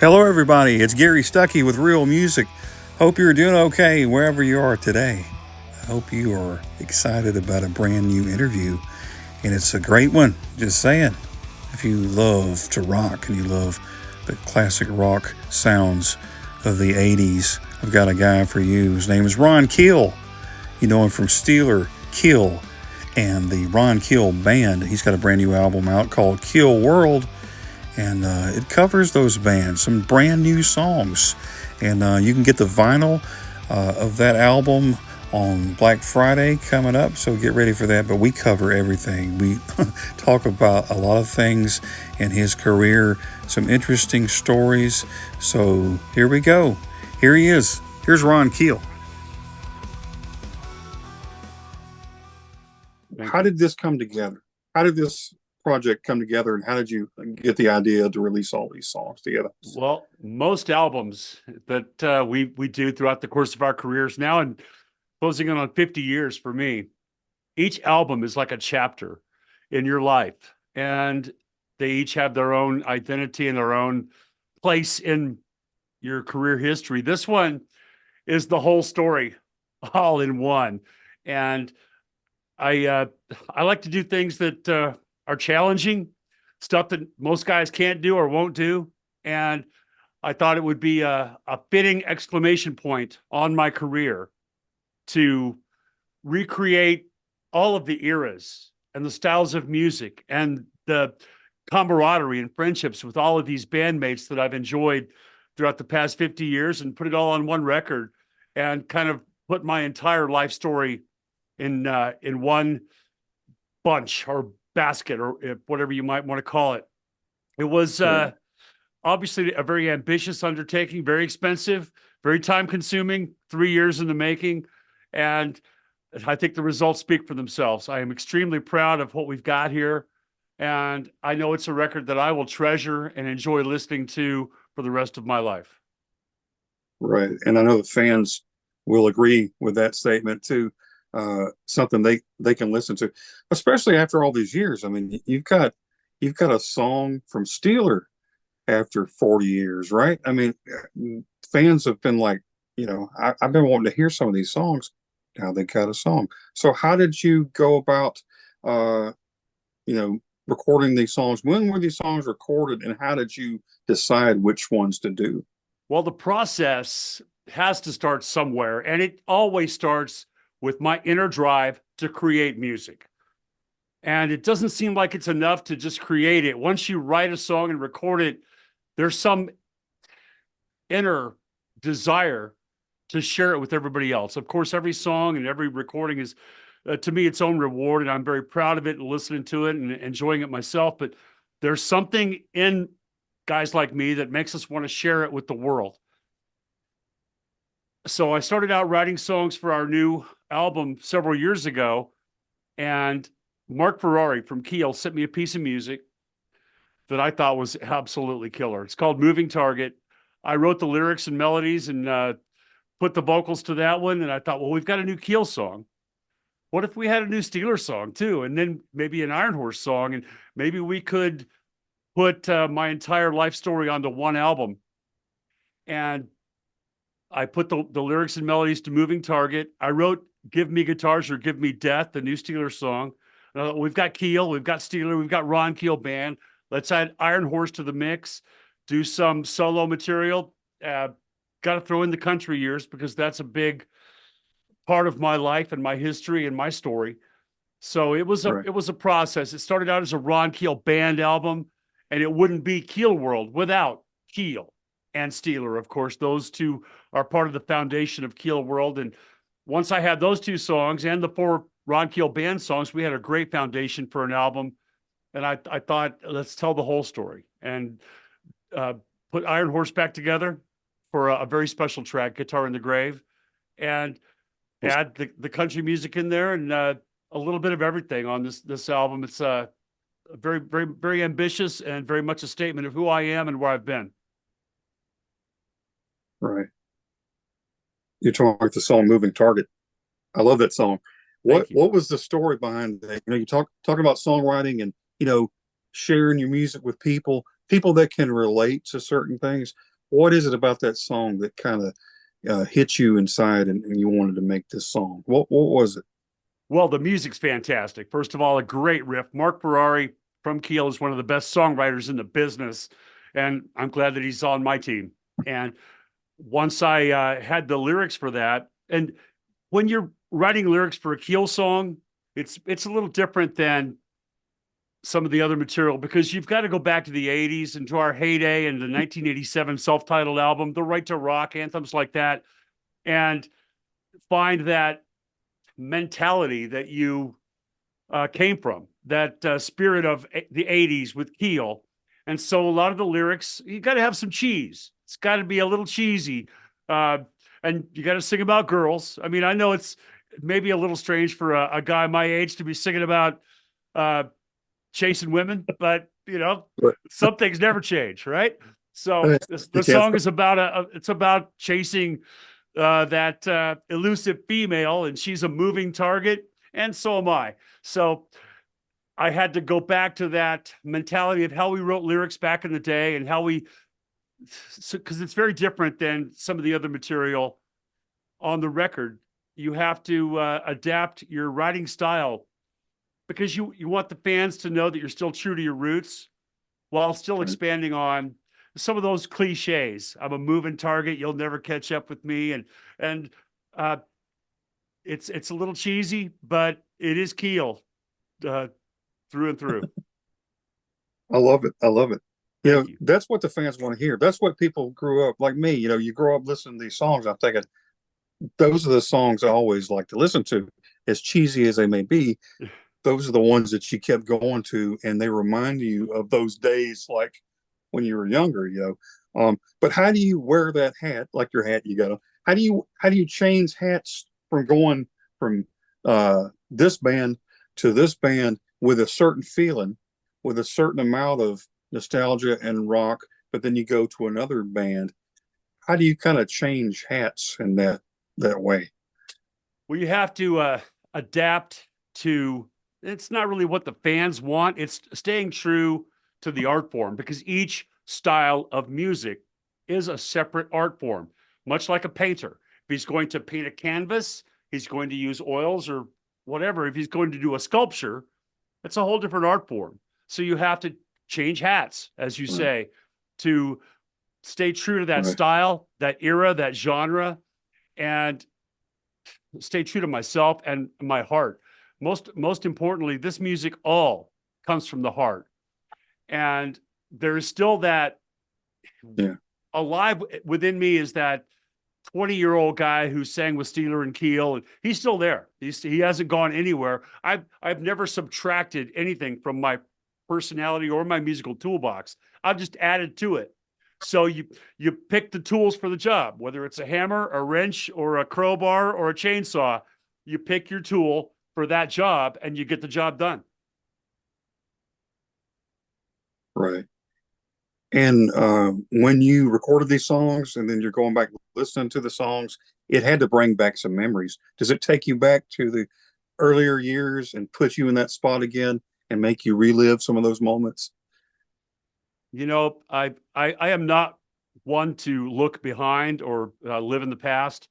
Hello, everybody. It's Gary Stuckey with Real Music. Hope you're doing okay wherever you are today. I hope you are excited about a brand new interview, and it's a great one. Just saying. If you love to rock and you love the classic rock sounds of the 80s, I've got a guy for you. His name is Ron Keel. You know him from Steeler, Keel, and the Ron Keel Band. He's got a brand new album out called Keelworld. And it covers those bands, some brand new songs. And you can get the vinyl of that album on Black Friday coming up, so get ready for that. But we cover everything. We talk about a lot of things in his career, some interesting stories. So here we go. Here he is. Here's Ron Keel. How did this come together? How did this project come together, and how did you get the idea to release all these songs together? Well, most albums that we do throughout the course of our careers now, and closing in on 50 years for me, each album is like a chapter in your life, and they each have their own identity and their own place in your career history. This one is the whole story all in one, and I like to do things that are challenging, stuff that most guys can't do or won't do. And I thought it would be a fitting exclamation point on my career to recreate all of the eras and the styles of music and the camaraderie and friendships with all of these bandmates that I've enjoyed throughout the past 50 years, and put it all on one record and kind of put my entire life story in one bunch or basket, or whatever you might want to call it. It was obviously a very ambitious undertaking, very expensive, very time consuming, 3 years in the making. And I think the results speak for themselves. I am extremely proud of what we've got here. And I know it's a record that I will treasure and enjoy listening to for the rest of my life. Right. And I know the fans will agree with that statement too. Something they can listen to, especially after all these years. I mean, you've got a song from Steeler after 40 years, right? I mean, fans have been like, I've been wanting to hear some of these songs. Now they got a song. So how did you go about, recording these songs? When were these songs recorded, and how did you decide which ones to do? Well, the process has to start somewhere, and it always starts with my inner drive to create music. And it doesn't seem like it's enough to just create it. Once you write a song and record it, there's some inner desire to share it with everybody else. Of course, every song and every recording is, to me, its own reward, and I'm very proud of it and listening to it and enjoying it myself. But there's something in guys like me that makes us want to share it with the world. So I started out writing songs for our new album several years ago, and Mark Ferrari from Keel sent me a piece of music that I thought was absolutely killer. It's called Moving Target. I wrote the lyrics and melodies and put the vocals to that one, and I thought, well, we've got a new Keel song. What if we had a new Steeler song too, and then maybe an IronHorse song, and maybe we could put my entire life story onto one album? And I put the lyrics and melodies to Moving Target. I wrote Give Me Guitars or Give Me Death, the new Steeler song. We've got Keel, we've got Steeler, we've got Ron Keel Band. Let's add IronHorse to the mix, do some solo material. Got to throw in the country years, because that's a big part of my life and my history and my story. So it was a process. It started out as a Ron Keel Band album, and it wouldn't be Keelworld without Keel and Steeler. Of course, those two are part of the foundation of Keelworld. And once I had those two songs and the 4 Ron Keel Band songs, we had a great foundation for an album. And I thought, let's tell the whole story and put IronHorse back together for a very special track, Guitar in the Grave, and add the country music in there, and a little bit of everything on this album. It's very, very, very ambitious and very much a statement of who I am and where I've been. Right. You're talking about the song Moving Target. I love that song. What was the story behind that? You talk about songwriting and, sharing your music with people that can relate to certain things. what is it about that song that kind of hit you inside and you wanted to make this song? What was it? Well, the music's fantastic. First of all, a great riff. Mark Ferrari from Keel is one of the best songwriters in the business, and I'm glad that he's on my team. And once I had the lyrics for that, and when you're writing lyrics for a Keel song, it's a little different than some of the other material because you've got to go back to the 80s and to our heyday and the 1987 self-titled album, The Right to Rock, anthems like that, and find that mentality that you came from, that spirit of the 80s with Keel. And so a lot of the lyrics, you got to have some cheese. It's got to be a little cheesy. Uh, and you got to sing about girls. I mean, I know it's maybe a little strange for a guy my age to be singing about uh, chasing women, but you know, But some things never change, right? So the you can't. song is about it's about chasing that elusive female, and she's a moving target, and so am I. So I had to go back to that mentality of how we wrote lyrics back in the day and how we, because it's very different than some of the other material on the record. You have to adapt your writing style because you want the fans to know that you're still true to your roots while still expanding on some of those cliches. I'm a moving target. You'll never catch up with me. And uh, it's a little cheesy, but it is Keel through and through. I love it. I love it. Thank you. That's what the fans want to hear. That's what people grew up like me. You grow up listening to these songs. I'm thinking those are the songs I always like to listen to, as cheesy as they may be. Those are the ones that you kept going to, and they remind you of those days, like when you were younger. But how do you wear that hat, like your hat you got on? How do you change hats from going from this band to this band with a certain feeling, with a certain amount of nostalgia and rock, but then you go to another band? How do you kind of change hats in that way? Well, you have to adapt to, it's not really what the fans want. It's staying true to the art form because each style of music is a separate art form, much like a painter. If he's going to paint a canvas, he's going to use oils or whatever. If he's going to do a sculpture, it's a whole different art form. So you have to change hats, as you say, to stay true to that style, that era, that genre, and stay true to myself and my heart. Most importantly, this music all comes from the heart. And there is still that alive within me is that 20-year-old guy who sang with Steeler and Keel, and he's still there. He hasn't gone anywhere. I've never subtracted anything from my personality or my musical toolbox. I've just added to it. So you pick the tools for the job, whether it's a hammer, a wrench, or a crowbar, or a chainsaw. You pick your tool for that job, and you get the job done. Right. And when you recorded these songs and then you're going back listening to the songs, it had to bring back some memories. Does it take you back to the earlier years and put you in that spot again and make you relive some of those moments? I am not one to look behind or live in the past.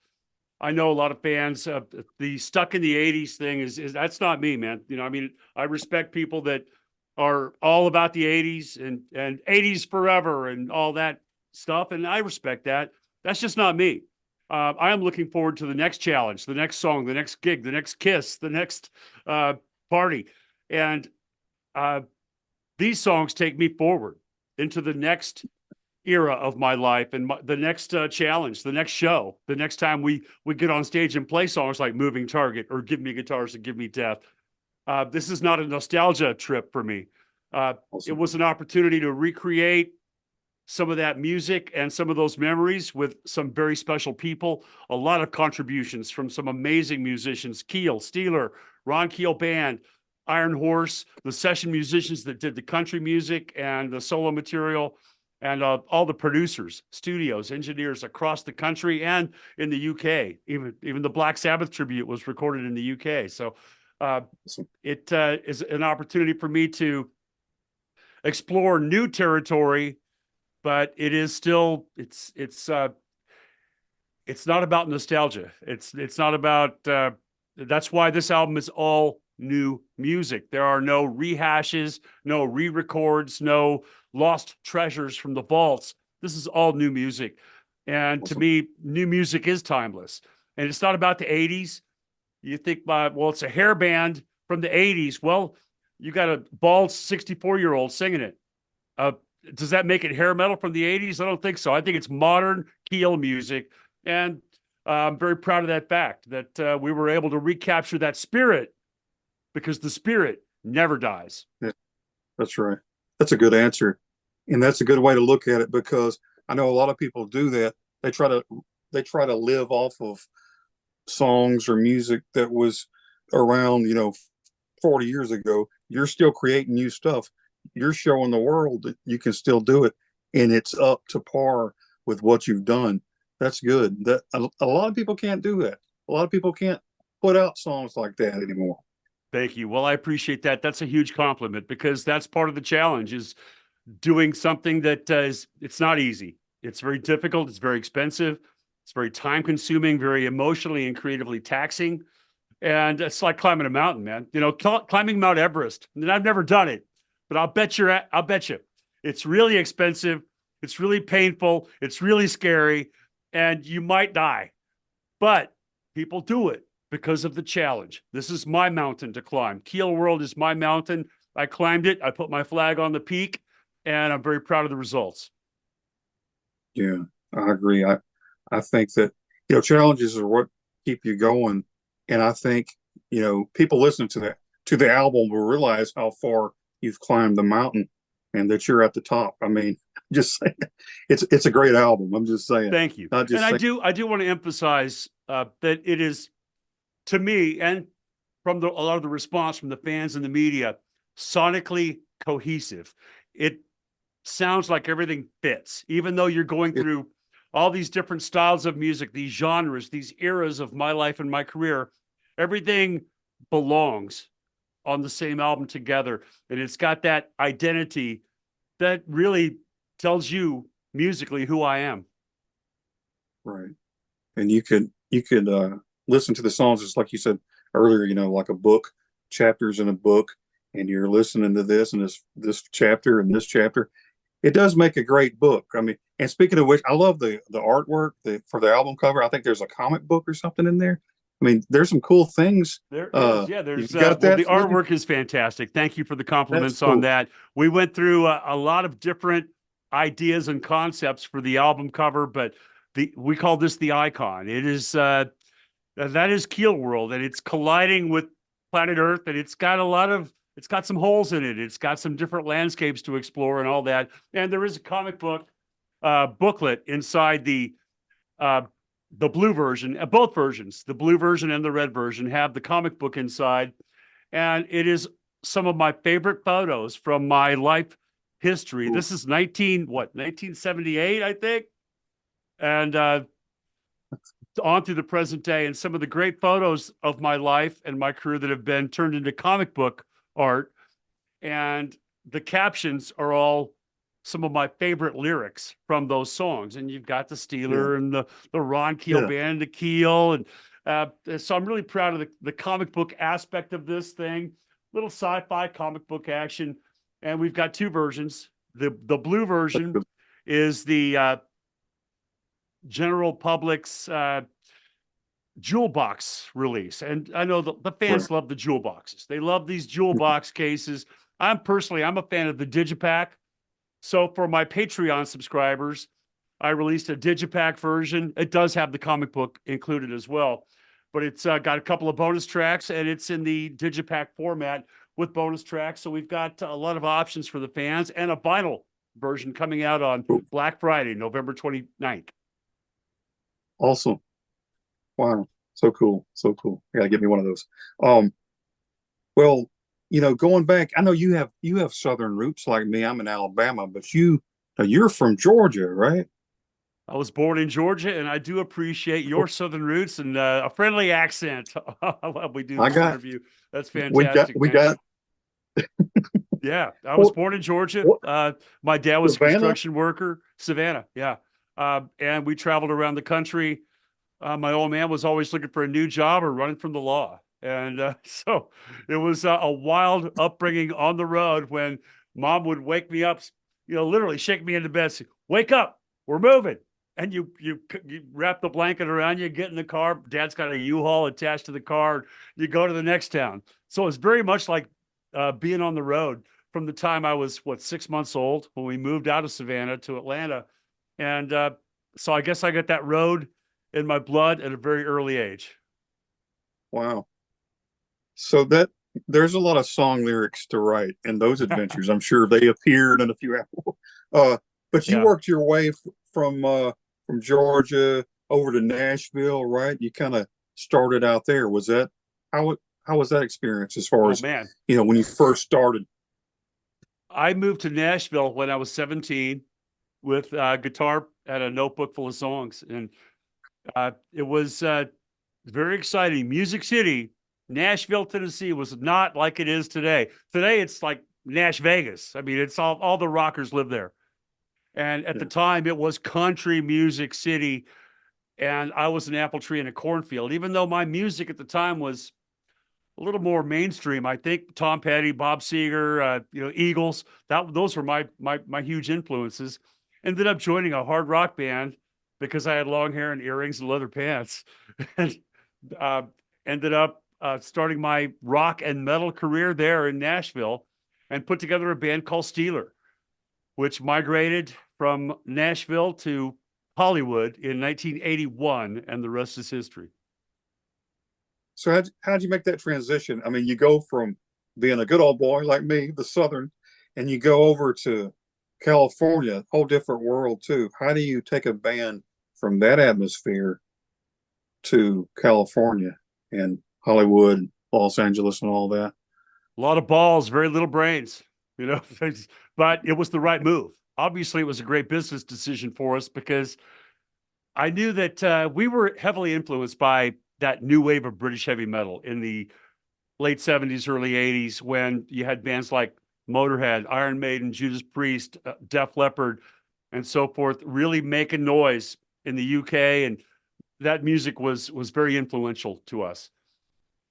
I know a lot of fans, the stuck in the 80s thing is that's not me, man. I respect people that are all about the 80s and 80s forever and all that stuff. And I respect that. That's just not me. I am looking forward to the next challenge, the next song, the next gig, the next kiss, the next party. And these songs take me forward into the next era of my life and the next challenge, the next show, the next time we get on stage and play songs like Moving Target or Give Me Guitars and Give Me Death. This is not a nostalgia trip for me. It was an opportunity to recreate some of that music and some of those memories with some very special people, a lot of contributions from some amazing musicians, Keel, Steeler, Ron Keel Band, IronHorse, the session musicians that did the country music and the solo material, and all the producers, studios, engineers across the country and in the UK. Even the Black Sabbath tribute was recorded in the UK. So it is an opportunity for me to explore new territory but it is still, it's not about nostalgia. It's not about, that's why this album is all new music. There are no rehashes, no re-records, no lost treasures from the vaults. This is all new music. And to Awesome. me, new music is timeless. And it's not about the 80s. You think, well, it's a hair band from the 80s. Well, you got a bald 64-year-old singing it. Uh, does that make it hair metal from the 80s? I don't think so. I think it's modern Keel music. And I'm very proud of that fact that we were able to recapture that spirit, because the spirit never dies. Yeah, that's right. That's a good answer. And that's a good way to look at it, because I know a lot of people do that. They try to live off of songs or music that was around, 40 years ago. You're still creating new stuff. You're showing the world that you can still do it, and it's up to par with what you've done. That's good. That a lot of people can't do that. A lot of people can't put out songs like that anymore. Thank you. Well, I appreciate that. That's a huge compliment, because that's part of the challenge, is doing something that it's not easy. It's very difficult. It's very expensive. It's very time consuming, very emotionally and creatively taxing. And it's like climbing a mountain, man. Climbing Mount Everest. And I've never done it, but I'll bet you it's really expensive. It's really painful. It's really scary, and you might die, but people do it because of the challenge. This is my mountain to climb. Keelworld is my mountain. I climbed it. I put my flag on the peak, and I'm very proud of the results. Yeah, I agree. I think that, challenges are what keep you going. And I think, people listening to the album will realize how far you've climbed the mountain and that you're at the top. I mean, just saying, it's a great album. I'm just saying. Thank you. Not just And saying. I do want to emphasize that it is, to me, and from a lot of the response from the fans and the media, sonically cohesive. It sounds like everything fits, even though you're going through all these different styles of music, these genres, these eras of my life and my career. Everything belongs on the same album together. And it's got that identity that really tells you musically who I am. Right. And you could listen to the songs just like you said earlier, like a book, chapters in a book, and you're listening to this and this chapter and this chapter. It does make a great book. I mean, and speaking of which, I love the artwork for the album cover. I think there's a comic book or something in there. I mean, there's some cool things. There is, yeah. You There's got well, that? the artwork is fantastic. Thank you for the That's compliments on cool. that. We went through a lot of different ideas and concepts for the album cover, but we call this the icon. It is that is Keelworld, and it's colliding with planet Earth, and it's got some holes in it. It's got some different landscapes to explore and all that. And there is a comic book booklet inside the blue version. Both versions, the blue version and the red version, have the comic book inside, and it is some of my favorite photos from my life history. Cool. This is 1978, I think, and on through the present day, and some of the great photos of my life and my career that have been turned into comic book art. And the captions are all some of my favorite lyrics from those songs. And you've got the Steeler and the Ron Keel Yeah. Band, the Keel. And so I'm really proud of the comic book aspect of this thing. Little sci-fi comic book action. And we've got two versions. The blue version is the general public's jewel box release. And I know the fans love the jewel boxes. They love these jewel box cases. I'm a fan of the Digipack. So for my Patreon subscribers, I released a Digipack version. It does have the comic book included as well, but it's got a couple of bonus tracks, and it's in the Digipack format with bonus tracks. So we've got a lot of options for the fans, and a vinyl version coming out on Black Friday, November 29th. Awesome. Wow. So cool. So cool. Yeah, give me one of those. Well, going back, I know you have Southern roots like me. I'm in Alabama, but you're from Georgia, right? I was born in Georgia, and I do appreciate your Southern roots and a friendly accent. We do this interview. That's fantastic. Yeah, I was What, born in Georgia. what, My dad was a Savannah? construction worker, Savannah. Yeah. And we traveled around the country. My old man was always looking for a new job or running from the law. And so it was a wild upbringing on the road when mom would wake me up, literally shake me into bed, say, wake up, we're moving. And you wrap the blanket around you, get in the car. Dad's got a U-Haul attached to the car. You go to the next town. So it's very much like being on the road from the time I was, 6 months old when we moved out of Savannah to Atlanta. And so I guess I got that road in my blood at a very early age. Wow. So that there's a lot of song lyrics to write in those adventures. I'm sure they appeared in a few. Uh, but you Yeah. worked your way from Georgia over to Nashville, right? You kind of started out there. Was that how was that experience as far Oh as man, when you first started? I moved to Nashville when I was 17 with a guitar and a notebook full of songs, and it was very exciting. Music City, Nashville, Tennessee was not like it is today. Today it's like Nash Vegas. I mean, it's all the rockers live there. And at the Yeah. time, it was country music city, and I was an apple tree in a cornfield. Even though my music at the time was a little more mainstream, I think Tom Petty, Bob Seger, Eagles. Those were my huge influences. Ended up joining a hard rock band because I had long hair and earrings and leather pants, and uh, ended up starting my rock and metal career there in Nashville, and put together a band called Steeler, which migrated from Nashville to Hollywood in 1981, and the rest is history. So how'd you make that transition? I mean, you go from being a good old boy like me, the Southern, and you go over to California, whole different world too. How do you take a band from that atmosphere to California and Hollywood, Los Angeles, and all that? A lot of balls, very little brains, you know, but it was the right move. Obviously, it was a great business decision for us because I knew that we were heavily influenced by that new wave of British heavy metal in the late 70s, early 80s, when you had bands like Motorhead, Iron Maiden, Judas Priest, Def Leppard, and so forth, really making noise in the UK. And that music was very influential to us.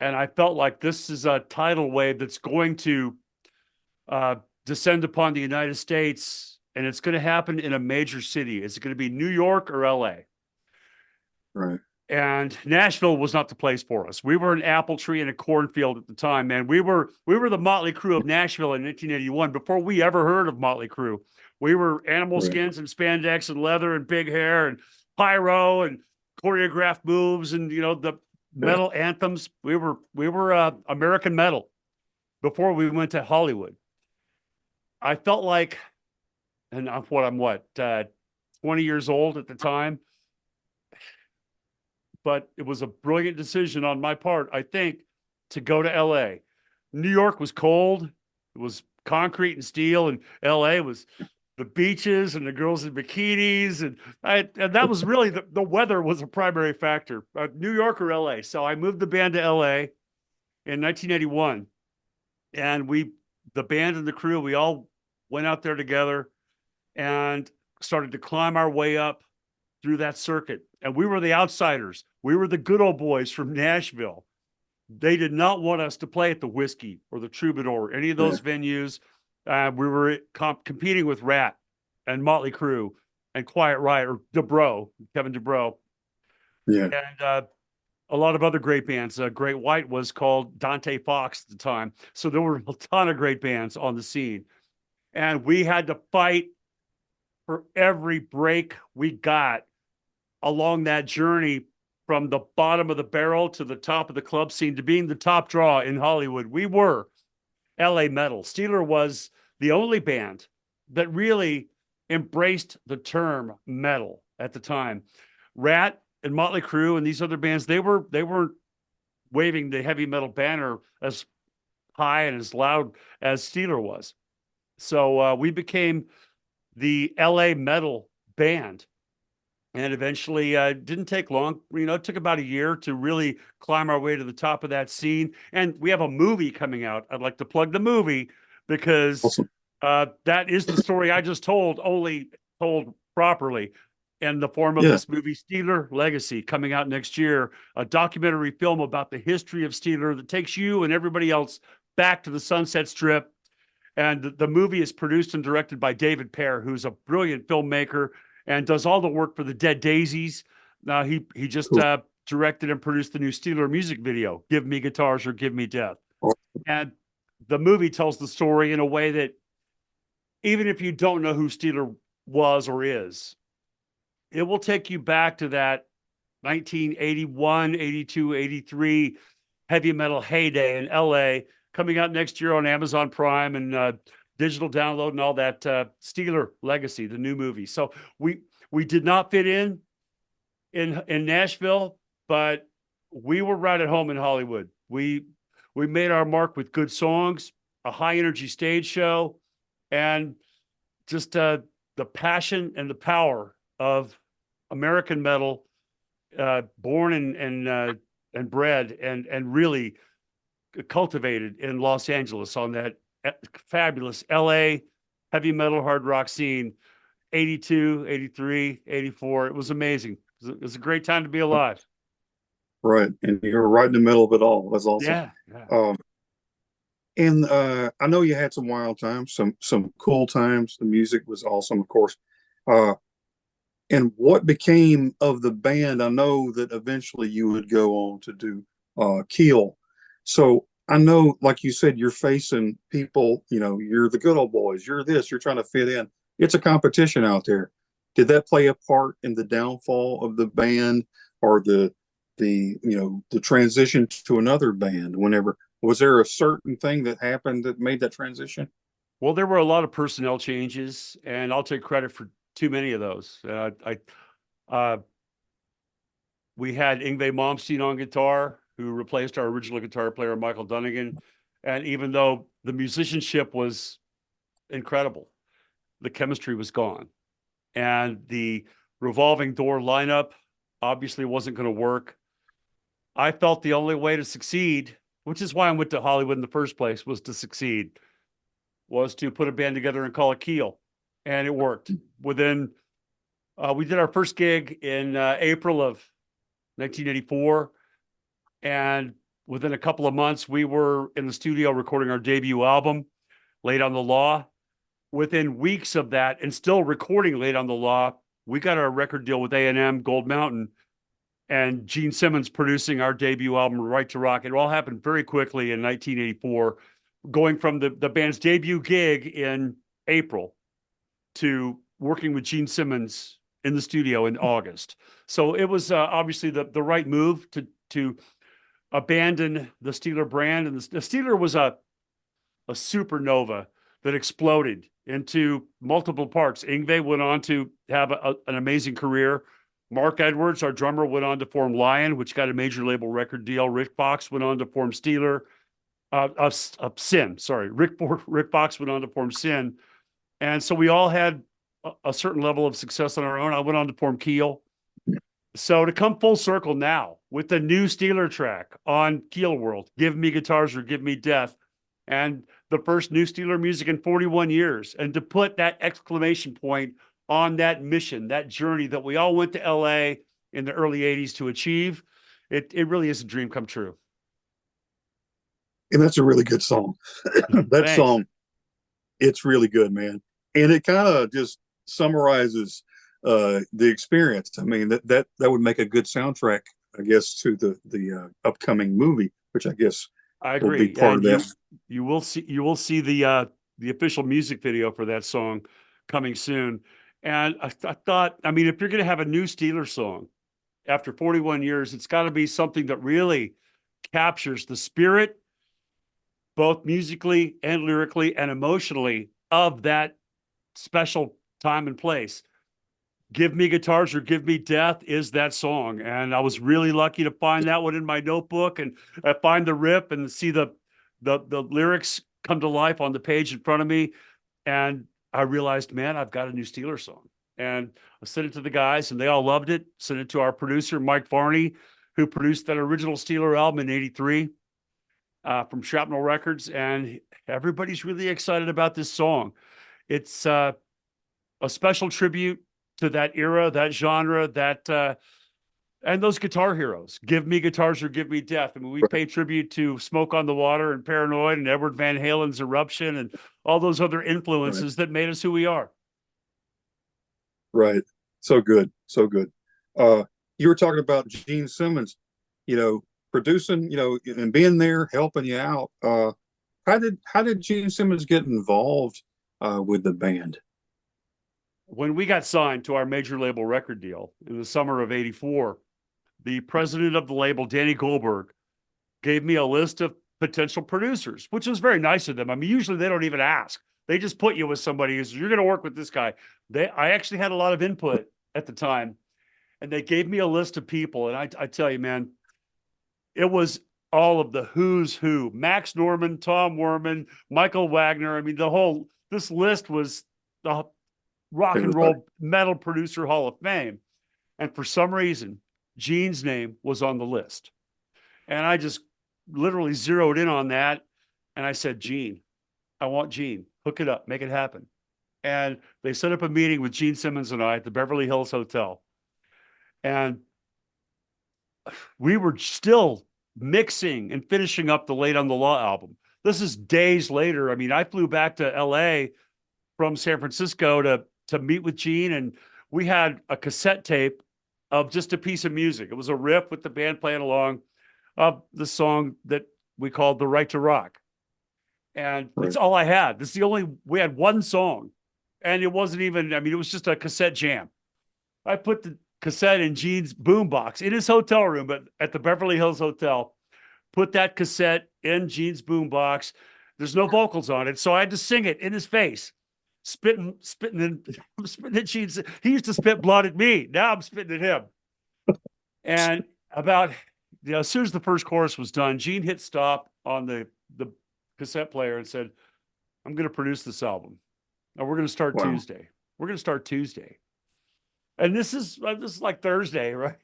And I felt like this is a tidal wave that's going to uh, descend upon the United States, and it's going to happen in a major city. Is it going to be New York or LA? Right. And Nashville was not the place for us. We were an apple tree in a cornfield at the time, man. We were the Motley Crue of Nashville in 1981 before we ever heard of Motley Crue. We were animal Right. skins and spandex and leather and big hair and pyro and choreographed moves and the Yeah. metal anthems. We were American metal before we went to Hollywood. I felt like, and I'm 20 years old at the time, but it was a brilliant decision on my part, I think, to go to LA. New York was cold. It was concrete and steel, and LA was the beaches and the girls in bikinis. And that was really the weather was a primary factor, New York or LA. So I moved the band to LA in 1981. And the band and the crew, we all went out there together and started to climb our way up through that circuit. And we were the outsiders. We were the good old boys from Nashville. They did not want us to play at the Whiskey or the Troubadour, or any of those venues. We were competing with Rat and Motley Crue and Quiet Riot, or Kevin DuBrow. Yeah. And a lot of other great bands. Great White was called Dante Fox at the time. So there were a ton of great bands on the scene. And we had to fight for every break we got along that journey from the bottom of the barrel to the top of the club scene to being the top draw in Hollywood. We were LA metal. Steeler was the only band that really embraced the term metal at the time. Rat and Motley Crue and these other bands, they weren't waving the heavy metal banner as high and as loud as Steeler was. So we became the LA metal band. And eventually, didn't take long. It took about a year to really climb our way to the top of that scene. And we have a movie coming out. I'd like to plug the movie because Awesome. that is the story I just told, only told properly in the form of Yeah. this movie, Steeler Legacy, coming out next year. A documentary film about the history of Steeler that takes you and everybody else back to the Sunset Strip. And the movie is produced and directed by David Pear, who's a brilliant filmmaker and does all the work for the Dead Daisies. He just Cool. directed and produced the new Steeler music video, "Give Me Guitars or Give Me Death." Awesome. And the movie tells the story in a way that even if you don't know who Steeler was or is, it will take you back to that 1981, 82, 83 heavy metal heyday in LA, coming out next year on Amazon Prime and digital download and all that. Steeler Legacy, the new movie. So we did not fit in Nashville, but we were right at home in Hollywood. We made our mark with good songs, a high energy stage show, and just the passion and the power of American metal, born and bred and really cultivated in Los Angeles on that fabulous LA heavy metal hard rock scene, 82, 83, 84. It was amazing. It was a great time to be alive. Right. And you're right in the middle of it all. That's awesome. Yeah. And I know you had some wild times, some cool times. The music was awesome, of course. And what became of the band? I know that eventually you would go on to do Keel. So I know, like you said, you're facing people, you're the good old boys, you're this, you're trying to fit in. It's a competition out there. Did that play a part in the downfall of the band or the transition to another band? Was there a certain thing that happened that made that transition? Well, there were a lot of personnel changes, and I'll take credit for too many of those. We had Yngwie Malmsteen on guitar, who replaced our original guitar player, Michael Dunnigan. And even though the musicianship was incredible, the chemistry was gone. And the revolving door lineup obviously wasn't going to work. I felt the only way to succeed, which is why I went to Hollywood in the first place, was to succeed, was to put a band together and call it Keel. And it worked. We did our first gig in April of 1984. And within a couple of months, we were in the studio recording our debut album, Late on the Law. Within weeks of that, and still recording Late on the Law, we got our record deal with A&M Gold Mountain, and Gene Simmons producing our debut album, Right to Rock. It all happened very quickly in 1984, going from the band's debut gig in April to working with Gene Simmons in the studio in August. So it was obviously the right move to abandon the Steeler brand. And the Steeler was a supernova that exploded into multiple parts. Yngwie went on to have an amazing career. Mark Edwards, our drummer, went on to form Lion, which got a major label record deal. Rick Fox went on to form Steeler. Sin, sorry. Rick Fox went on to form Sin. And so we all had a certain level of success on our own. I went on to form Keel. So to come full circle now with the new Steeler track on Keelworld, Give Me Guitars or Give Me Death, and the first new Steeler music in 41 years, and to put that exclamation point on that mission, that journey that we all went to LA in the early 80s to achieve, it really is a dream come true. And that's a really good song. That Thanks. song, it's really good, man. And it kind of just summarizes the experience. I mean, that would make a good soundtrack, I guess, to the upcoming movie, which I guess I agree. will be part of that. You will see the official music video for that song coming soon. And I thought, I mean, if you're going to have a new Steeler song after 41 years, it's got to be something that really captures the spirit, both musically and lyrically and emotionally, of that special time and place. Give Me Guitars or Give Me Death is that song. And I was really lucky to find that one in my notebook, and I find the rip and see the lyrics come to life on the page in front of me. And I realized, man, I've got a new Steeler song. And I sent it to the guys and they all loved it. Sent it to our producer, Mike Varney, who produced that original Steeler album in 83 from Shrapnel Records. And everybody's really excited about this song. It's a special tribute to that era, that genre, that and those guitar heroes. Give me guitars or give me death. I mean, we pay tribute to Smoke on the Water and Paranoid and Edward Van Halen's Eruption and all those other influences that made us who we are. Right. So good. So good. You were talking about Gene Simmons, producing, and being there, helping you out. How did Gene Simmons get involved with the band? When we got signed to our major label record deal in the summer of 84, the president of the label, Danny Goldberg, gave me a list of potential producers, which was very nice of them. I mean, usually they don't even ask. They just put you with somebody who's, you're going to work with this guy. I actually had a lot of input at the time, and they gave me a list of people. And I tell you, man, it was all of the who's who: Max Norman, Tom Werman, Michael Wagner. I mean, this list was the Rock and Roll Metal Producer Hall of Fame. And for some reason, Gene's name was on the list. And I just literally zeroed in on that. And I said, Gene, I want Gene. Hook it up, make it happen. And they set up a meeting with Gene Simmons and I at the Beverly Hills Hotel. And we were still mixing and finishing up the Late on the Law album. This is days later. I mean, I flew back to LA from San Francisco to meet with Gene, and we had a cassette tape of just a piece of music. It was a riff with the band playing along of the song that we called The Right to Rock. And that's all I had. We had one song, and it wasn't even, it was just a cassette jam. I put the cassette in Gene's boombox in his hotel room, but at the Beverly Hills Hotel, put that cassette in Gene's boombox. There's no vocals on it, so I had to sing it in his face. Spitting at Gene. He used to spit blood at me. Now I'm spitting at him. And about, as soon as the first chorus was done, Gene hit stop on the cassette player and said, I'm going to produce this album. And we're going to start Tuesday. We're going to start Tuesday. And this is like Thursday, right?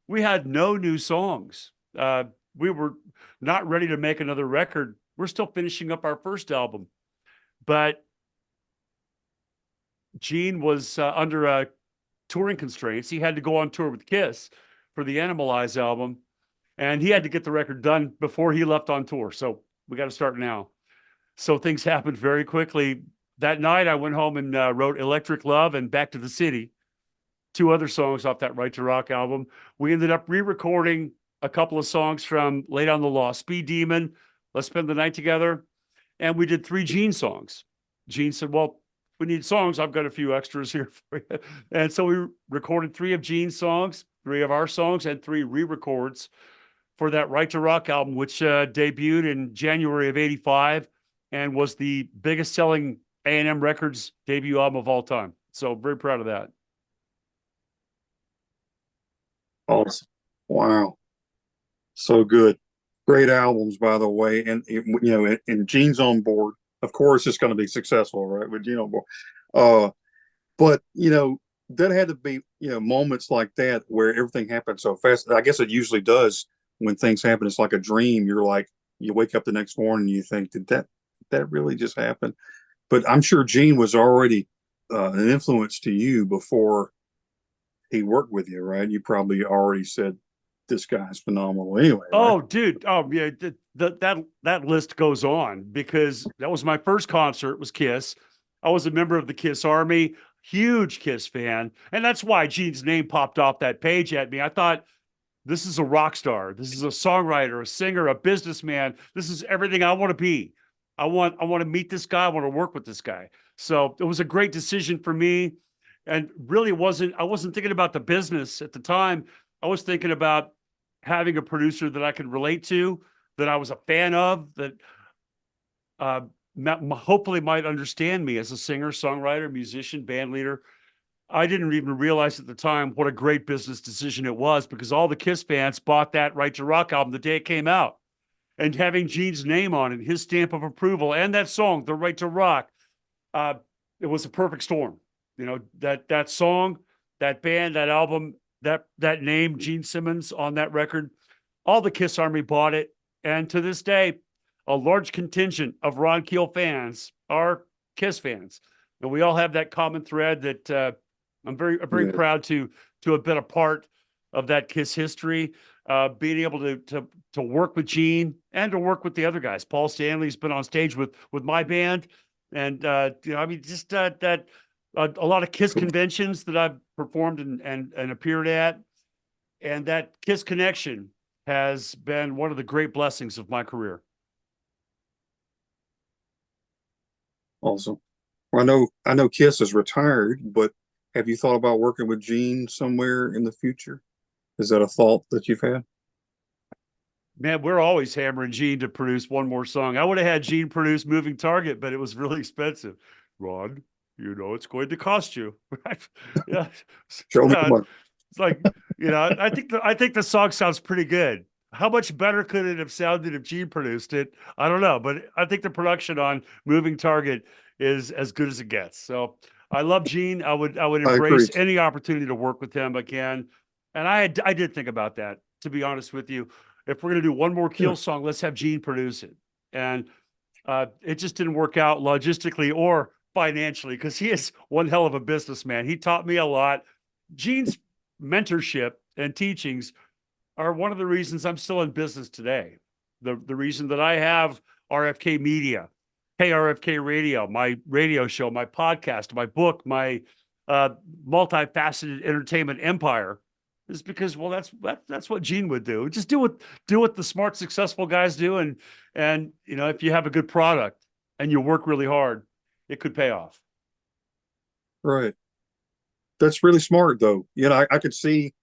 We had no new songs. We were not ready to make another record. We're still finishing up our first album. But Gene was under touring constraints. He had to go on tour with Kiss for the Animalize album, and he had to get the record done before he left on tour. So we got to start now. So things happened very quickly. That night, I went home and wrote Electric Love and Back to the City, 2 other songs off that Right to Rock album. We ended up re-recording a couple of songs from Late on the Law, Speed Demon, Let's Spend the Night Together, and we did 3 Gene songs. Gene said, well, we need songs. I've got a few extras here for you. And so we recorded 3 of Gene's songs, 3 of our songs, and 3 re-records for that Right to Rock album, which debuted in January of 85 and was the biggest selling A&M Records debut album of all time. So very proud of that. Awesome. Wow. So good. Great albums, by the way. And, and Gene's on board. Of course, it's going to be successful, right? With Gene on board. But, that had to be, moments like that where everything happened so fast. I guess it usually does when things happen. It's like a dream. You're like, you wake up the next morning and you think, did that really just happen? But I'm sure Gene was already an influence to you before he worked with you, right? You probably already said, this guy's phenomenal anyway. Oh, right? dude. Oh, yeah. That list goes on because that was my first concert was Kiss. I was a member of the Kiss Army, huge Kiss fan. And that's why Gene's name popped off that page at me. I thought, this is a rock star. This is a songwriter, a singer, a businessman. This is everything I want to be. I want to meet this guy. I want to work with this guy. So it was a great decision for me. And really I wasn't thinking about the business at the time. I was thinking about having a producer that I could relate to, that I was a fan of, that hopefully might understand me as a singer, songwriter, musician, band leader. I didn't even realize at the time what a great business decision it was, because all the Kiss fans bought that Right to Rock album the day it came out. And having Gene's name on it, his stamp of approval, and that song, The Right to Rock, it was a perfect storm. that song, that band, that album, that name, Gene Simmons on that record, all the Kiss Army bought it. And to this day, a large contingent of Ron Keel fans are Kiss fans. And we all have that common thread that I'm very Yeah. proud to have been a part of that Kiss history, being able to work with Gene and to work with the other guys. Paul Stanley's been on stage with my band, and I mean, just that a lot of Kiss conventions that I've performed and appeared at, and that Kiss connection has been one of the great blessings of my career. Awesome. Well, I know Kiss is retired, but have you thought about working with Gene somewhere in the future? Is that a thought that you've had? Man, we're always hammering Gene to produce one more song. I would have had Gene produce Moving Target, but it was really expensive. Ron, it's going to cost you. Yeah. Show me the money. It's like, I think the song sounds pretty good. How much better could it have sounded if Gene produced it? I don't know, but I think the production on Moving Target is as good as it gets. So I love Gene. I would embrace any opportunity to work with him again. And I did think about that, to be honest with you. If we're going to do one more Keel song, let's have Gene produce it. And it just didn't work out logistically or financially, because he is one hell of a businessman. He taught me a lot. Gene's mentorship and teachings are one of the reasons I'm still in business today. The reason that I have RFK Media, RFK Radio, my radio show, my podcast, my book, my multifaceted entertainment empire, is because, well, that's what Gene would do. Just do what the smart, successful guys do, and if you have a good product and you work really hard, it could pay off. Right. That's really smart, though. I could see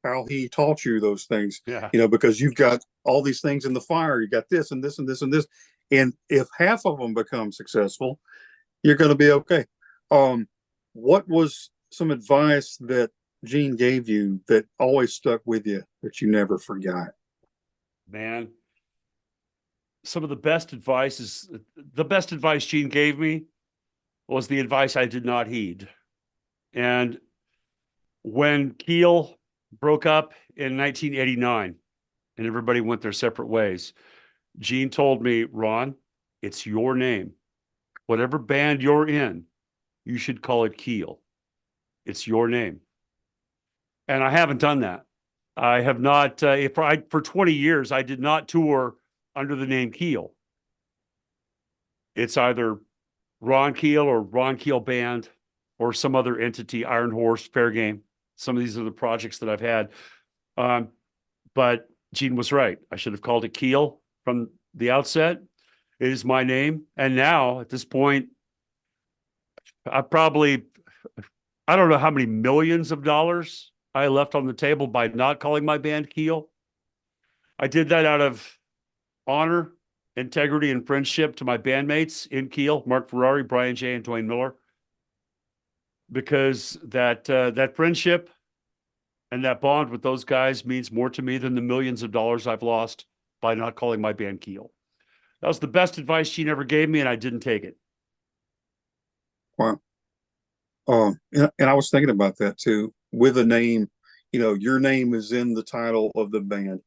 how he taught you those things. Yeah. Because you've got all these things in the fire. You got this and this and this and this, and if half of them become successful, you're going to be okay. What was some advice that Gene gave you that always stuck with you, that you never forgot? Man, some of the best advice Gene gave me was the advice I did not heed. And when Keel broke up in 1989 and everybody went their separate ways, Gene told me, Ron, it's your name. Whatever band you're in, you should call it Keel. It's your name. And I haven't done that. I have not, for 20 years, I did not tour under the name Keel. It's either Ron Keel or Ron Keel Band or some other entity, IronHorse, Fair Game. Some of these are the projects that I've had. But Gene was right. I should have called it Keel from the outset. It is my name. And now, at this point, I don't know how many millions of dollars I left on the table by not calling my band Keel. I did that out of honor, integrity, and friendship to my bandmates in Keel, Mark Ferrari, Brian J., and Dwayne Miller. Because that friendship and that bond with those guys means more to me than the millions of dollars I've lost by not calling my band Keel. That was the best advice Gene ever gave me, and I didn't take it. Wow. And I was thinking about that too. With a name, your name is in the title of the band.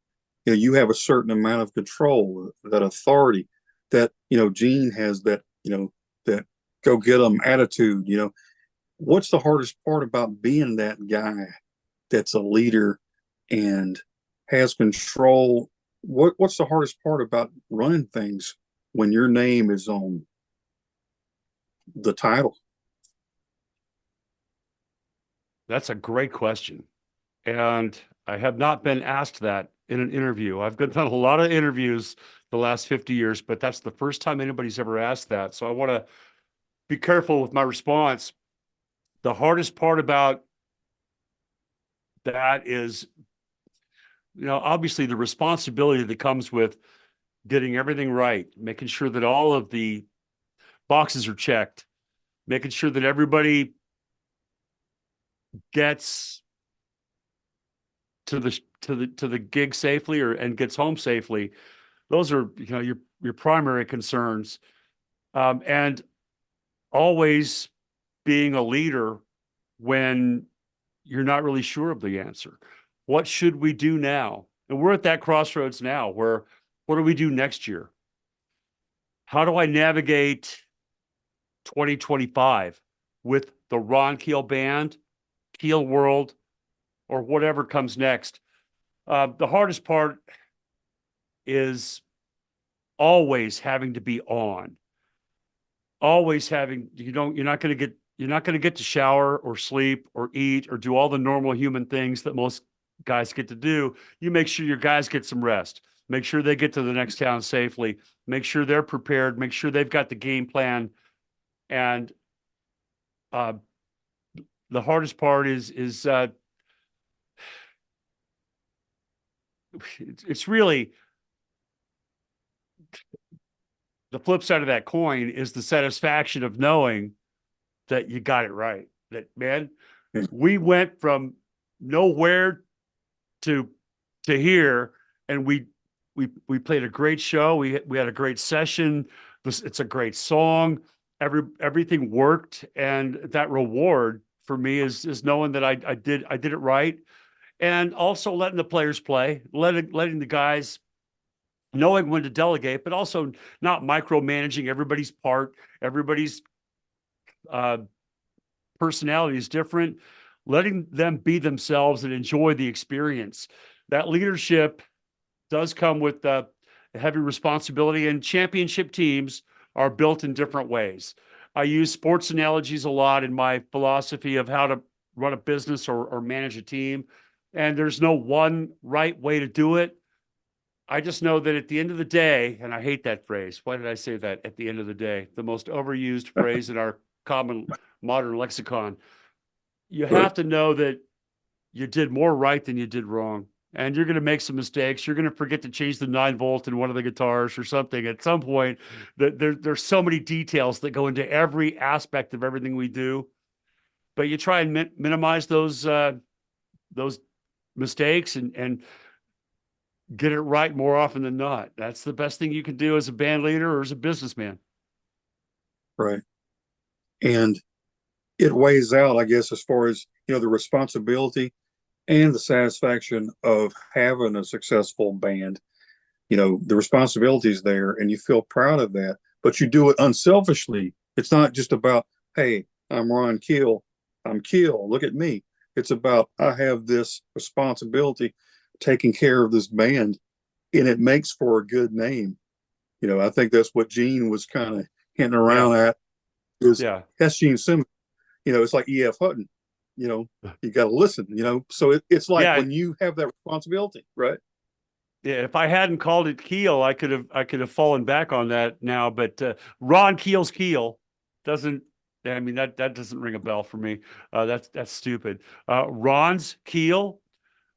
You have a certain amount of control, that authority, that Gene has, that that go get 'em attitude. What's the hardest part about being that guy that's a leader and has control? What's the hardest part about running things when your name is on the title? That's a great question. And I have not been asked that in an interview. I've done a lot of interviews the last 50 years, but that's the first time anybody's ever asked that. So I want to be careful with my response. The hardest part about that is, obviously the responsibility that comes with getting everything right, making sure that all of the boxes are checked, making sure that everybody gets to the gig safely and gets home safely. Those are your primary concerns, and always being a leader when you're not really sure of the answer. What should we do now? And we're at that crossroads now where what do we do next year? How do I navigate 2025 with the Ron Keel Band, Keelworld, or whatever comes next? The hardest part is always having to be on. Always having, you're not going to get to shower or sleep or eat or do all the normal human things that most guys get to do. You make sure your guys get some rest. Make sure they get to the next town safely. Make sure they're prepared. Make sure they've got the game plan. And the hardest part is it's really the flip side of that coin is the satisfaction of knowing that you got it right. That, man, we went from nowhere to here, and we played a great show. We had a great session. It's a great song. Everything worked, and that reward for me is knowing that I did it right, and also letting the players play, letting the guys, knowing when to delegate, but also not micromanaging everybody's part. Everybody's personality is different. Letting them be themselves and enjoy the experience. That leadership does come with a heavy responsibility, and championship teams are built in different ways. I use sports analogies a lot in my philosophy of how to run a business or manage a team. And there's no one right way to do it. I just know that at the end of the day, and I hate that phrase. Why did I say that? At the end of the day, the most overused phrase in our common modern lexicon. You have to know that you did more right than you did wrong. And you're going to make some mistakes. You're going to forget to change the 9-volt in one of the guitars or something at some point. There's so many details that go into every aspect of everything we do. But you try and minimize those mistakes and get it right more often than not. That's the best thing you can do as a band leader or as a businessman. Right. And it weighs out, I guess, as far as, the responsibility and the satisfaction of having a successful band. The responsibility is there and you feel proud of that, but you do it unselfishly. It's not just about, hey, I'm Ron Keel. I'm Keel. Look at me. It's about, I have this responsibility taking care of this band, and it makes for a good name. I think that's what Gene was kind of hinting around at. That's Gene Simmons. It's like E.F. Hutton. You got to listen, so it's like when you have that responsibility, right? Yeah. If I hadn't called it Keel, I could have fallen back on that now, but Ron Keel's Keel doesn't, that doesn't ring a bell for me. That's stupid. Ron's Keel,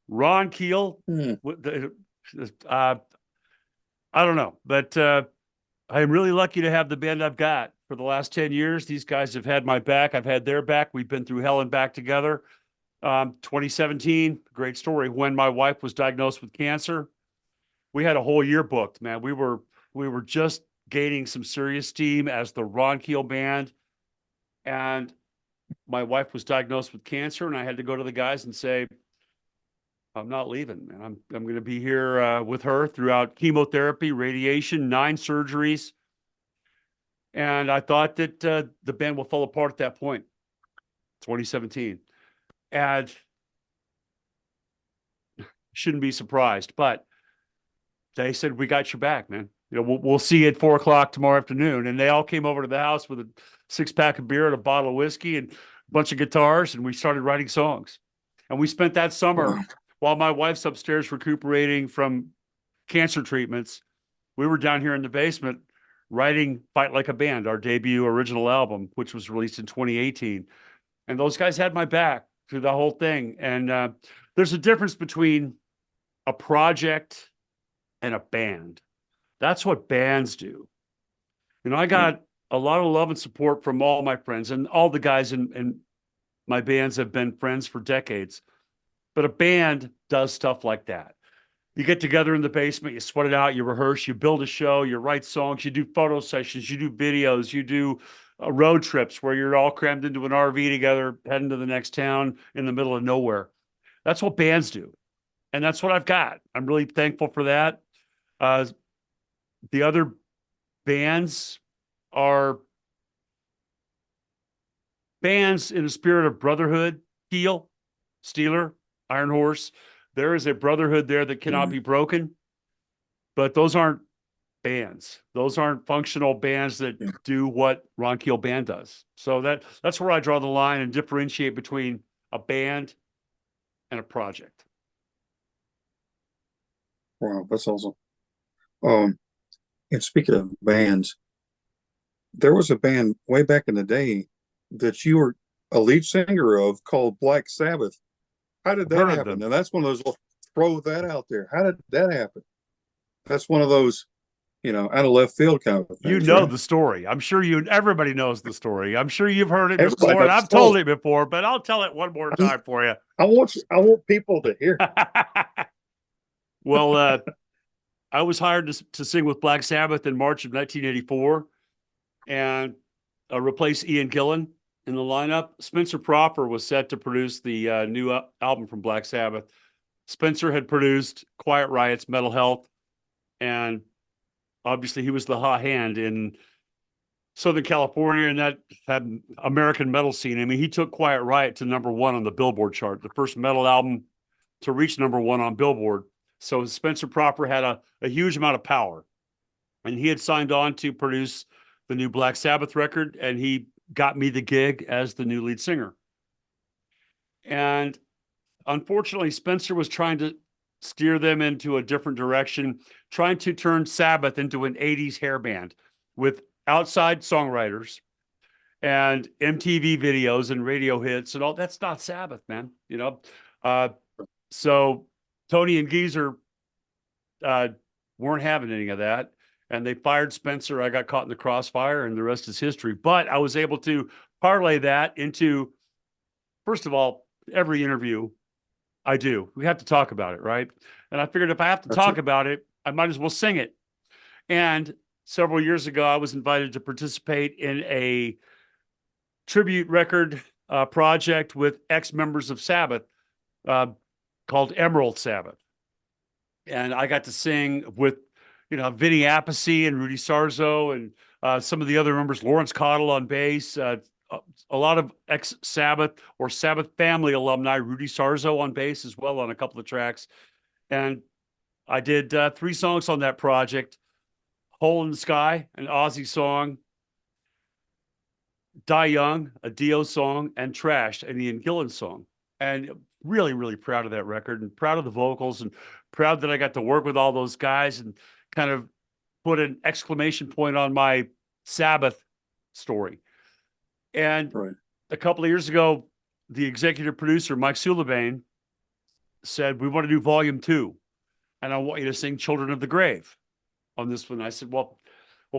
Ron Keel. I don't know, but I'm really lucky to have the band I've got. For the last 10 years, these guys have had my back. I've had their back. We've been through hell and back together. 2017, great story. When my wife was diagnosed with cancer, we had a whole year booked, man. We were just gaining some serious steam as the Ron Keel Band. And my wife was diagnosed with cancer, and I had to go to the guys and say, I'm not leaving, man. I'm going to be here with her throughout chemotherapy, radiation, 9 surgeries. And I thought that the band will fall apart at that point, 2017. And shouldn't be surprised, but they said, we got your back, man. We'll see you at 4:00 tomorrow afternoon. And they all came over to the house with a 6-pack of beer and a bottle of whiskey and a bunch of guitars. And we started writing songs. And we spent that summer while my wife's upstairs recuperating from cancer treatments. We were down here in the basement writing Fight Like a Band, our debut original album, which was released in 2018. And those guys had my back through the whole thing. And there's a difference between a project and a band. That's what bands do. I got a lot of love and support from all my friends, and all the guys in my bands have been friends for decades. But a band does stuff like that. You get together in the basement, you sweat it out, you rehearse, you build a show, you write songs, you do photo sessions, you do videos, you do road trips where you're all crammed into an RV together, heading to the next town in the middle of nowhere. That's what bands do. And that's what I've got. I'm really thankful for that. The other bands are bands in the spirit of brotherhood. Keel, Steeler, IronHorse. There is a brotherhood there that cannot be broken. But those aren't bands. Those aren't functional bands that do what Ron Keel Band does. So that's where I draw the line and differentiate between a band and a project. Wow, that's awesome. And speaking of bands, there was a band way back in the day that you were a lead singer of called Black Sabbath. How did that happen? And that's one of those, throw that out there. How did that happen? That's one of those, out of left field kind of things. You know the story. I'm sure everybody knows the story. I'm sure you've heard it before, and I've told it before, but I'll tell it one more time for you. I want people to hear. Well, I was hired to sing with Black Sabbath in March of 1984 and replace Ian Gillan in the lineup. Spencer Proffer was set to produce the new album from Black Sabbath. Spencer had produced Quiet Riot's Metal Health, and obviously he was the hot hand in Southern California and that American metal scene. I mean, he took Quiet Riot to #1 on the Billboard chart, the first metal album to reach #1 on Billboard. So Spencer Proffer had a huge amount of power, and he had signed on to produce the new Black Sabbath record, and he got me the gig as the new lead singer. And unfortunately, Spencer was trying to steer them into a different direction, trying to turn Sabbath into an 80s hair band with outside songwriters and MTV videos and radio hits and all. That's not Sabbath, man. So Tony and Geezer weren't having any of that, and they fired Spencer. I got caught in the crossfire, and the rest is history. But I was able to parlay that into, first of all, every interview I do, we have to talk about it, right? And I figured if I have to talk about it, I might as well sing it. And several years ago, I was invited to participate in a tribute record project with ex-members of Sabbath called Emerald Sabbath. And I got to sing with, Vinny Appice and Rudy Sarzo and some of the other members, Lawrence Cottle on bass, a lot of ex-Sabbath or Sabbath family alumni, Rudy Sarzo on bass as well on a couple of tracks. And I did 3 songs on that project: Hole in the Sky, an Ozzy song, Die Young, a Dio song, and Trashed, an Ian Gillan song. And really, really proud of that record and proud of the vocals and proud that I got to work with all those guys and kind of put an exclamation point on my Sabbath story. And a couple of years ago, the executive producer, Mike Sullivan, said, we want to do volume 2. And I want you to sing Children of the Grave on this one. I said, well,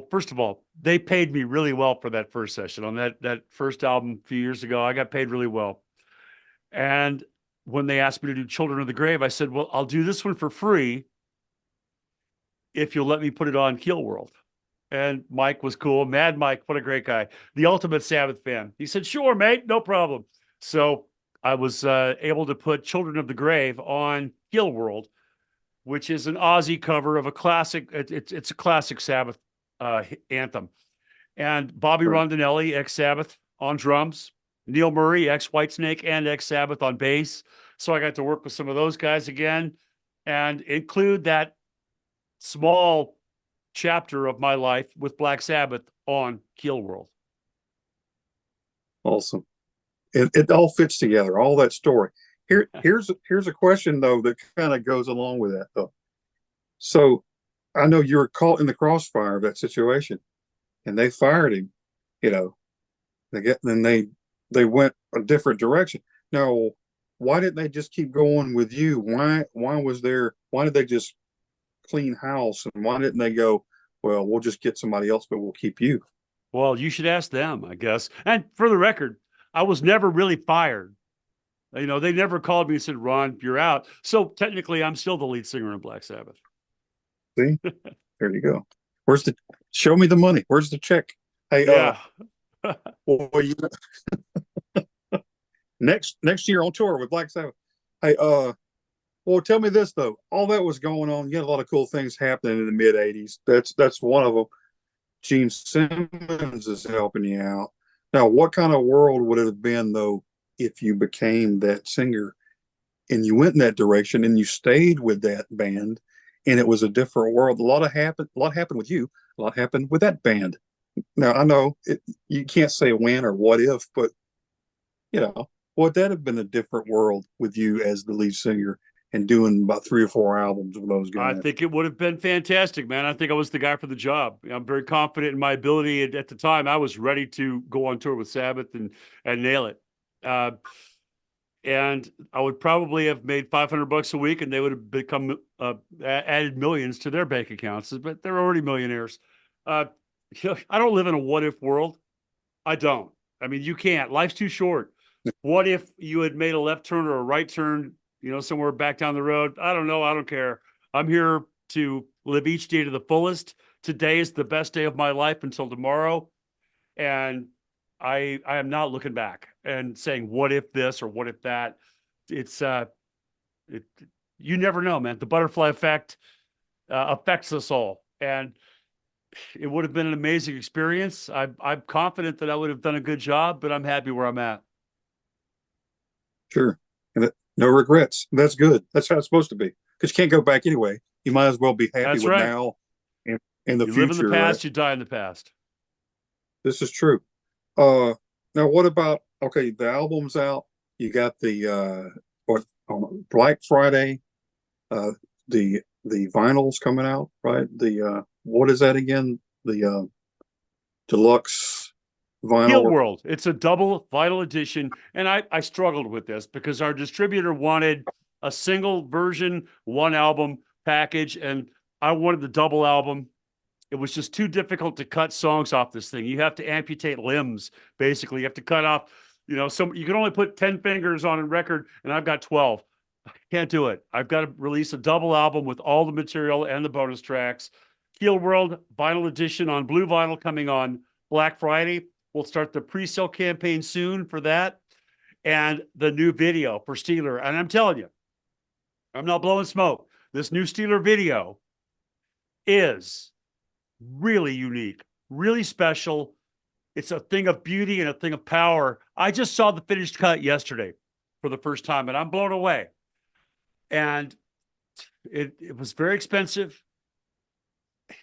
first of all, they paid me really well for that first session on that first album a few years ago. I got paid really well. And when they asked me to do Children of the Grave, I said, well, I'll do this one for free if you'll let me put it on Keelworld. And Mike was cool. Mad Mike, what a great guy. The ultimate Sabbath fan. He said, sure, mate, no problem. So I was able to put Children of the Grave on Keelworld, which is an Ozzy cover of a classic. It's a classic Sabbath anthem. And Bobby Rondinelli, ex-Sabbath, on drums. Neil Murray, ex-Whitesnake and ex-Sabbath, on bass. So I got to work with some of those guys again and include that small chapter of my life with Black Sabbath on Keelworld. Awesome. It all fits together, all that story. Here's a question though that kind of goes along with that though. So I know you were caught in the crossfire of that situation, and they fired him. They went a different direction. Now, why didn't they just keep going with you? Why did they just clean house, and why didn't they go, well, we'll just get somebody else, but we'll keep you? Well, you should ask them, I guess. And for the record, I was never really fired. They never called me and said, Ron, you're out. So technically, I'm still the lead singer in Black Sabbath. See, there you go. Show me the money? Where's the check? Hey, yeah. Well, next year on tour with Black Sabbath. Hey, well, tell me this though. All that was going on. You had a lot of cool things happening in the mid '80s. That's one of them. Gene Simmons is helping you out. Now, what kind of world would it have been though if you became that singer and you went in that direction and you stayed with that band and it was a different world? A lot happened with you. A lot happened with that band. Now, I know you can't say when or what if, but would that have been a different world with you as the lead singer and doing about 3 or 4 albums with those I guys? think it would have been fantastic, man. I think I was the guy for the job. I'm very confident in my ability. At the time, I was ready to go on tour with Sabbath and nail it. And I would probably have made $500 a week, and they would have become added millions to their bank accounts. But they're already millionaires. I don't live in a what if world. I don't. I mean, you can't. Life's too short. What if you had made a left turn or a right turn, somewhere back down the road? I don't know. I don't care. I'm here to live each day to the fullest. Today is the best day of my life until tomorrow. And I am not looking back and saying, what if this or what if that? It's, you never know, man. The butterfly effect affects us all. And it would have been an amazing experience. I'm confident that I would have done a good job, but I'm happy where I'm at. Sure. And no regrets. That's good. That's how it's supposed to be. Because you can't go back anyway. You might as well be happy That's with right. now and the You future. live in the past, right? you die in the past. This is true. Now what about the album's out. You got the Black Friday, the vinyl's coming out, right? The what is that again? The deluxe vinyl. Keelworld. It's a double vinyl edition. And I struggled with this because our distributor wanted a single version, one album package, and I wanted the double album. It was just too difficult to cut songs off this thing. You have to amputate limbs, basically. You have to cut off, you can only put 10 fingers on a record, and I've got 12. I can't do it. I've got to release a double album with all the material and the bonus tracks. Keelworld vinyl edition on blue vinyl coming on Black Friday. We'll start the pre-sale campaign soon for that. And the new video for Steeler. And I'm telling you, I'm not blowing smoke. This new Steeler video is really unique, really special. It's a thing of beauty and a thing of power. I just saw the finished cut yesterday for the first time, and I'm blown away. And it was very expensive,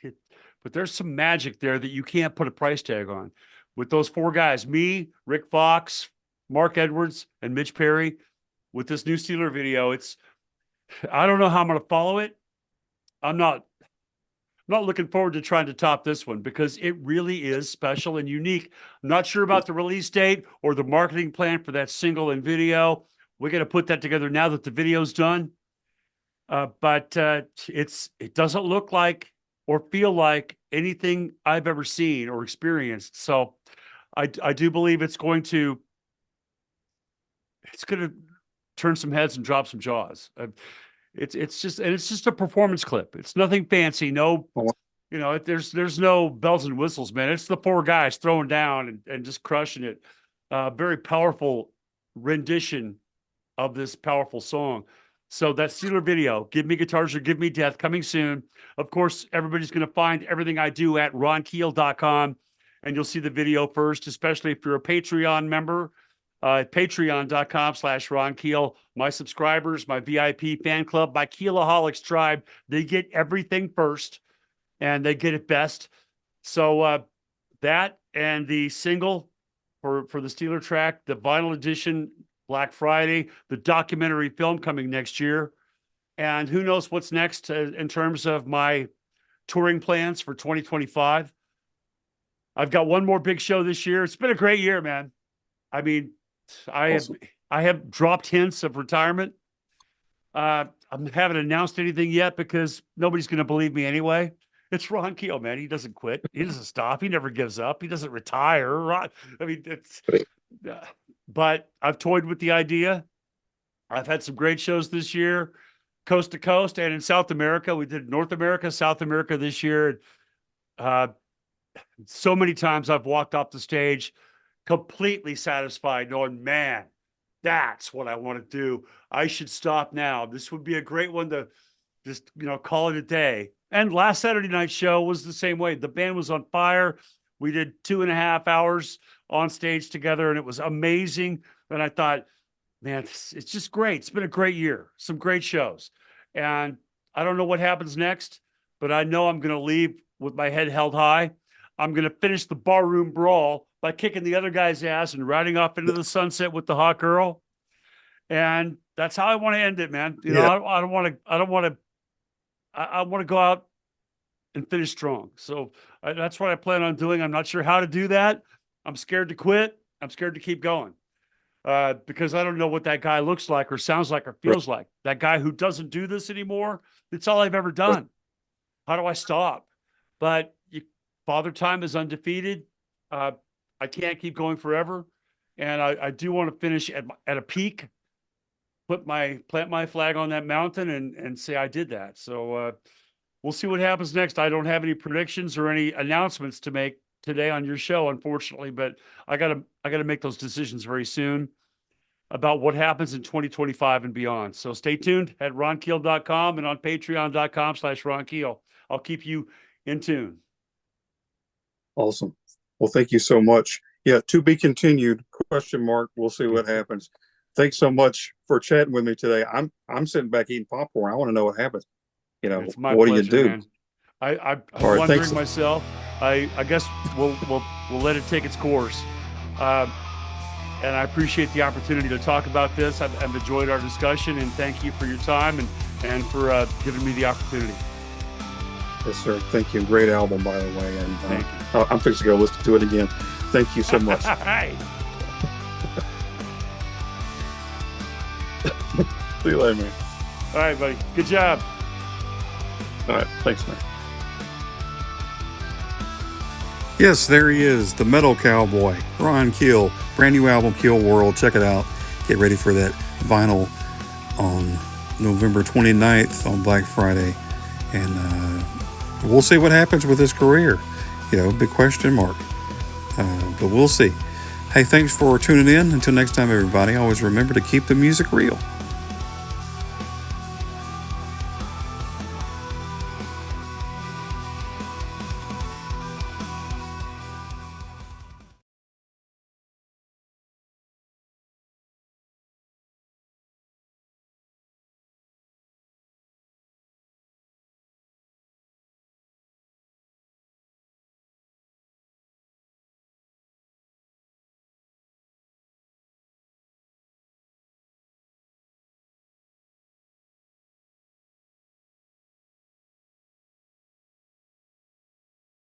but there's some magic there that you can't put a price tag on. With those 4 guys, me, Rick Fox, Mark Edwards, and Mitch Perry, with this new Steeler video, I don't know how I'm going to follow it. I'm not looking forward to trying to top this one because it really is special and unique. I'm not sure about the release date or the marketing plan for that single and video. We're going to put that together now that the video's done. But it doesn't look like or feel like anything I've ever seen or experienced. So I do believe it's going to turn some heads and drop some jaws. It's just a performance clip. It's nothing fancy. No, there's no bells and whistles, man. It's the 4 guys throwing down and just crushing it. Very powerful rendition of this powerful song. So that Steeler video, Give Me Guitars or Give Me Death, coming soon. Of course, everybody's going to find everything I do at ronkeel.com, and you'll see the video first, especially if you're a Patreon member. Patreon.com/Ron Keel. My subscribers, my VIP fan club, my Keelaholics tribe, they get everything first and they get it best. So that and the single for the Steeler track, the vinyl edition, Black Friday, the documentary film coming next year. And who knows what's next in terms of my touring plans for 2025. I've got one more big show this year. It's been a great year, man. I mean, I have dropped hints of retirement. I haven't announced anything yet because nobody's going to believe me anyway. It's Ron Keel, man. He doesn't quit. He doesn't stop. He never gives up. He doesn't retire. I mean, but I've toyed with the idea. I've had some great shows this year, coast to coast and in South America. We did North America, South America this year. So many times I've walked off the stage completely satisfied knowing, man, that's what I want to do. I should stop now. This would be a great one to just, call it a day. And last Saturday night show was the same way. The band was on fire. We did 2.5 hours on stage together, and it was amazing. And I thought, man, it's just great. It's been a great year, some great shows. And I don't know what happens next, but I know I'm going to leave with my head held high. I'm going to finish the barroom brawl by kicking the other guy's ass and riding off into the sunset with the hot girl. And that's how I want to end it, man. I don't want to, I want to go out and finish strong. So that's what I plan on doing. I'm not sure how to do that. I'm scared to quit. I'm scared to keep going because I don't know what that guy looks like or sounds like or feels like. That guy who doesn't do this anymore. It's all I've ever done. How do I stop? But Father Time is undefeated. I can't keep going forever. And I do want to finish at a peak, plant my flag on that mountain and say I did that. So we'll see what happens next. I don't have any predictions or any announcements to make today on your show, unfortunately, but I gotta make those decisions very soon about what happens in 2025 and beyond. So stay tuned at ronkeel.com and on patreon.com/Ron Keel. I'll keep you in tune. Awesome. Well, thank you so much. Yeah, to be continued, question mark. We'll see what happens. Thanks so much for chatting with me today. I'm sitting back eating popcorn. I want to know what happens. It's my what pleasure, do you do? man. I'm right, wondering thanks. myself. I guess we'll let it take its course. And I appreciate the opportunity to talk about this. I've enjoyed our discussion, and thank you for your time and for giving me the opportunity. Yes, sir. Thank you. Great album, by the way. And Thank you. I'm fixing to go listen to it again. Thank you so much. Hey. See you later, man. All right, buddy. Good job. All right. Thanks, man. Yes, there he is, the metal cowboy, Ron Keel. Brand new album, Keelworld. Check it out. Get ready for that vinyl on November 29th on Black Friday. And we'll see what happens with his career. Big question mark. But we'll see. Hey, thanks for tuning in. Until next time, everybody, always remember to keep the music real.